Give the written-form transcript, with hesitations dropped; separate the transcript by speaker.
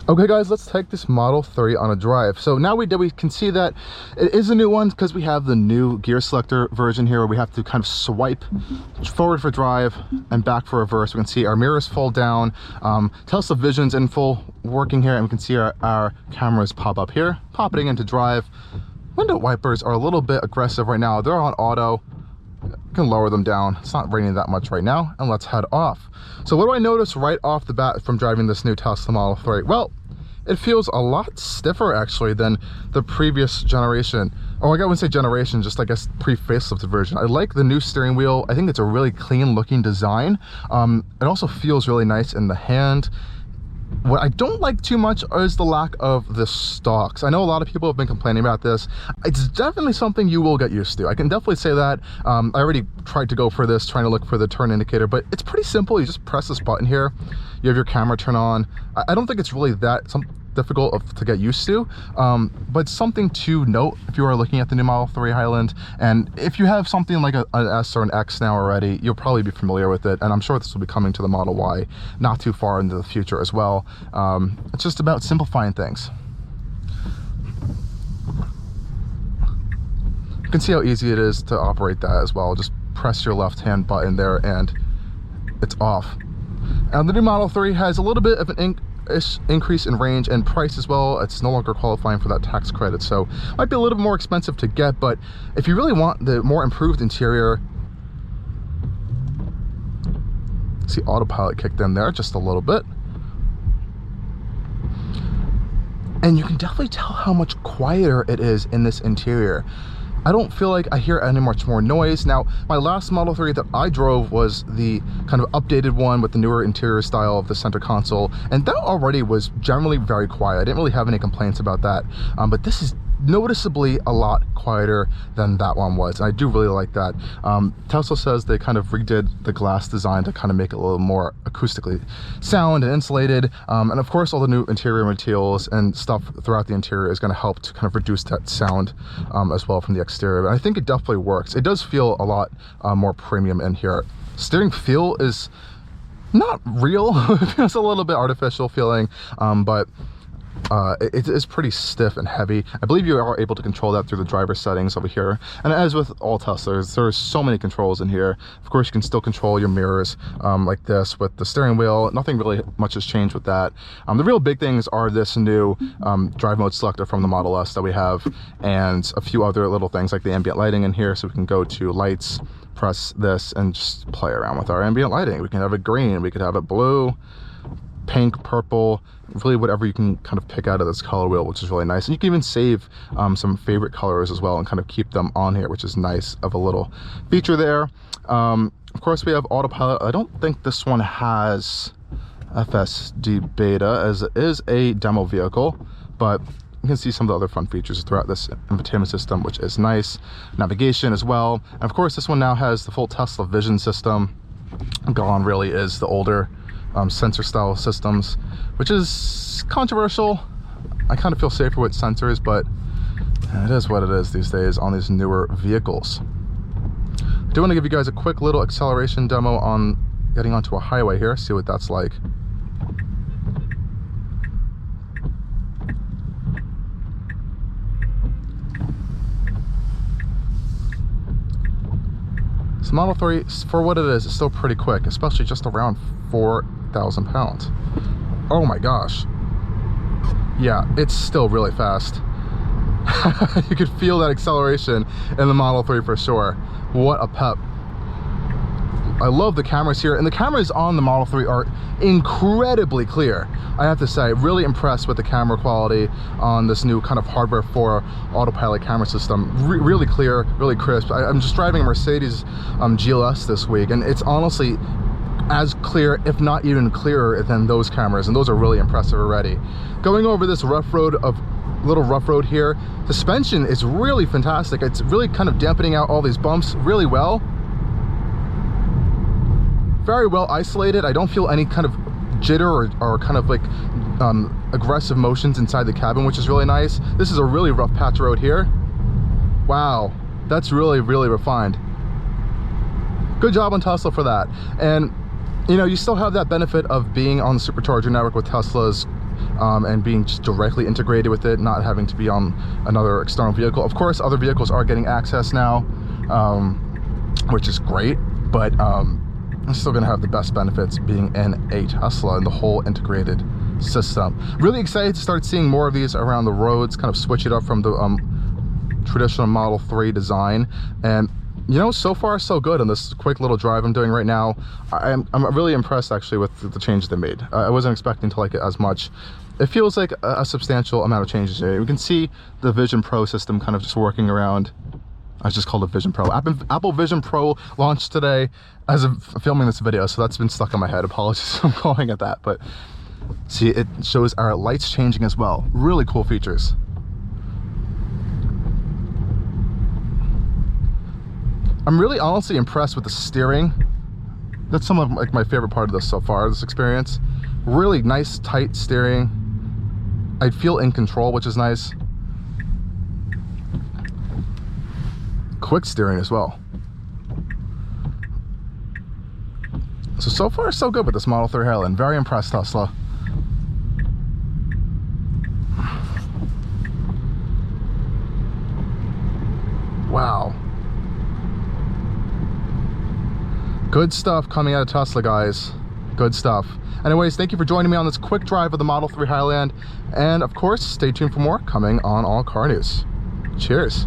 Speaker 1: Okay guys, let's take this Model 3 on a drive. So now we can see that it is a new one because we have the new gear selector version here where we have to kind of swipe forward for drive and back for reverse. We can see our mirrors fold down, Tesla Vision's in full working here, and we can see our cameras pop up here, popping into drive. Window wipers are a little bit aggressive right now. They're on auto. Can lower them down. It's not raining that much right now, and let's head off. So what do I notice right off the bat from driving this new Tesla Model 3? Well, it feels a lot stiffer actually than the previous generation. Oh, I wouldn't say generation, just I guess pre-facelift version. I like the new steering wheel. I think it's a really clean looking design. It also feels really nice in the hand. What I don't like too much is the lack of the stalks. I know a lot of people have been complaining about this. It's definitely something you will get used to. I can definitely say that. I already tried to go for this, trying to look for the turn indicator, but it's pretty simple. You just press this button here. You have your camera turn on. I don't think it's really that difficult to get used to, but something to note if you are looking at the new Model 3 Highland, and if you have something like an S or an X now already, you'll probably be familiar with it, and I'm sure this will be coming to the Model Y not too far into the future as well. It's just about simplifying things. You can see how easy it is to operate that as well. Just press your left hand button there and it's off. And the new Model 3 has a little bit of an increase in range and price as well. It's no longer qualifying for that tax credit, so might be a little bit more expensive to get, but if you really want the more improved interior, see autopilot kicked in there just a little bit, and you can definitely tell how much quieter it is in this interior. I don't feel like I hear any much more noise. Now, my last Model 3 that I drove was the kind of updated one with the newer interior style of the center console, and that already was generally very quiet. I didn't really have any complaints about that, but this is noticeably a lot quieter than that one was, and I do really like that. Tesla says they kind of redid the glass design to kind of make it a little more acoustically sound and insulated, and of course all the new interior materials and stuff throughout the interior is going to help to kind of reduce that sound as well from the exterior. But I think it definitely works. It does feel a lot more premium in here. Steering feel is not real. It feels a little bit artificial feeling, but it is pretty stiff and heavy. I believe you are able to control that through the driver settings over here, and as with all Teslas, there's so many controls in here. Of course, you can still control your mirrors like this with the steering wheel. Nothing really much has changed with that. The real big things are this new drive mode selector from the Model S that we have, and a few other little things like the ambient lighting in here, so we can go to lights, press this, and just play around with our ambient lighting. We can have it green, we could have it blue, pink, purple, really whatever you can kind of pick out of this color wheel, which is really nice. And you can even save some favorite colors as well and kind of keep them on here, which is nice of a little feature there. Of course, we have autopilot. I don't think this one has FSD beta, as it is a demo vehicle, but you can see some of the other fun features throughout this infotainment system, which is nice. Navigation as well. And of course, this one now has the full Tesla Vision system. Gone really is the older sensor style systems, which is controversial. I kind of feel safer with sensors, but it is what it is these days on these newer vehicles. I do want to give you guys a quick little acceleration demo on getting onto a highway here, see what that's like. So Model 3, for what it is still pretty quick, especially just around 4,000 pounds. Oh my gosh. Yeah, it's still really fast. You could feel that acceleration in the Model 3 for sure. What a pep. I love the cameras here, and the cameras on the Model 3 are incredibly clear. I have to say, really impressed with the camera quality on this new kind of hardware 4 autopilot camera system. Really clear, really crisp. I'm just driving a Mercedes GLS this week, and it's honestly as clear, if not even clearer than those cameras, and those are really impressive already. Going over this little rough road here, suspension is really fantastic. It's really kind of dampening out all these bumps really well. Very well isolated. I don't feel any kind of jitter or kind of like aggressive motions inside the cabin, which is really nice. This is a really rough patch road here. Wow, that's really, really refined. Good job on Tesla for that. And you know, you still have that benefit of being on the supercharger network with Tesla's and being just directly integrated with it, not having to be on another external vehicle. Of course, other vehicles are getting access now, which is great, but I'm still gonna have the best benefits being in a Tesla and the whole integrated system. Really excited to start seeing more of these around the roads, kind of switch it up from the traditional Model 3 design. And you know, so far so good on this quick little drive I'm doing right now. I'm really impressed actually with the changes they made. I wasn't expecting to like it as much. It feels like a substantial amount of changes here. We can see the Vision Pro system kind of just working around. I just called it Vision Pro. Apple Vision Pro launched today as of filming this video, so that's been stuck in my head. Apologies for calling it that, but see, it shows our lights changing as well. Really cool features. I'm really honestly impressed with the steering. That's some of like my favorite part of this so far, this experience. Really nice, tight steering. I feel in control, which is nice. Quick steering as well. So far so good with this Model 3 Highland. Very impressed, Tesla. Wow. Good stuff coming out of Tesla, guys. Good stuff. Anyways, thank you for joining me on this quick drive of the Model 3 Highland. And of course, stay tuned for more coming on Allcarnews. Cheers.